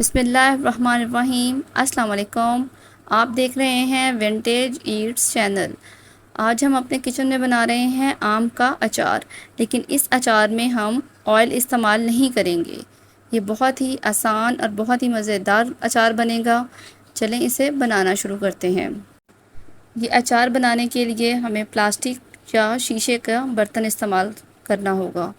बिस्मिल्लाहिर्रहमानिर्रहीम। अस्सलाम वालेकुम। आप देख रहे हैं विंटेज ईट्स चैनल। आज हम अपने किचन में बना रहे हैं आम का अचार, लेकिन इस अचार में हम ऑयल इस्तेमाल नहीं करेंगे। ये बहुत ही आसान और बहुत ही मज़ेदार अचार बनेगा। चलें इसे बनाना शुरू करते हैं। ये अचार बनाने के लिए हमें प्लास्टिक या शीशे का बर्तन इस्तेमाल करना होगा।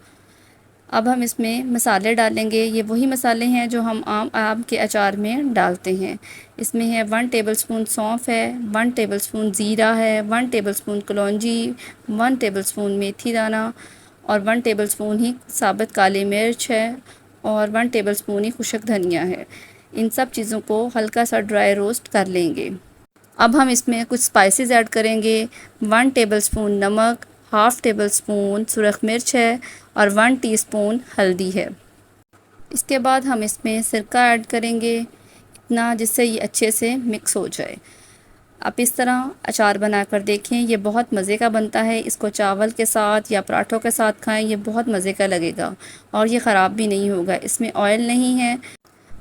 अब हम इसमें मसाले डालेंगे। ये वही मसाले हैं जो हम आम के अचार में डालते हैं। इसमें है 1 टेबलस्पून सौंफ है, 1 टेबलस्पून ज़ीरा है, 1 टेबलस्पून कलौंजी, 1 टेबलस्पून मेथी दाना और 1 टेबलस्पून ही साबुत काली मिर्च है और 1 टेबलस्पून ही खुशक धनिया है। इन सब चीज़ों को हल्का सा ड्राई रोस्ट कर लेंगे। अब हम इसमें कुछ स्पाइसेस ऐड करेंगे। 1 टेबलस्पून नमक, हाफ़ टेबल स्पून सुरख मिर्च है और 1 टीस्पून हल्दी है। इसके बाद हम इसमें सिरका ऐड करेंगे, इतना जिससे ये अच्छे से मिक्स हो जाए। आप इस तरह अचार बनाकर देखें, ये बहुत मज़े का बनता है। इसको चावल के साथ या पराठों के साथ खाएं, ये बहुत मज़े का लगेगा और ये ख़राब भी नहीं होगा। इसमें ऑयल नहीं है।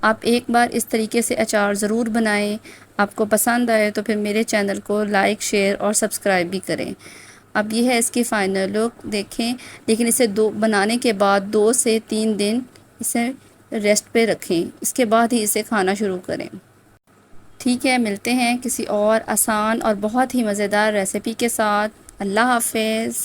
आप एक बार इस तरीके से अचार ज़रूर बनाएं। आपको पसंद आए तो फिर मेरे चैनल को लाइक, शेयर और सब्सक्राइब भी करें। अब ये है इसकी फ़ाइनल लुक, देखें। लेकिन इसे बनाने के बाद 2 से 3 दिन इसे रेस्ट पे रखें, इसके बाद ही इसे खाना शुरू करें। ठीक है, मिलते हैं किसी और आसान और बहुत ही मज़ेदार रेसिपी के साथ। अल्लाह हाफ़िज़।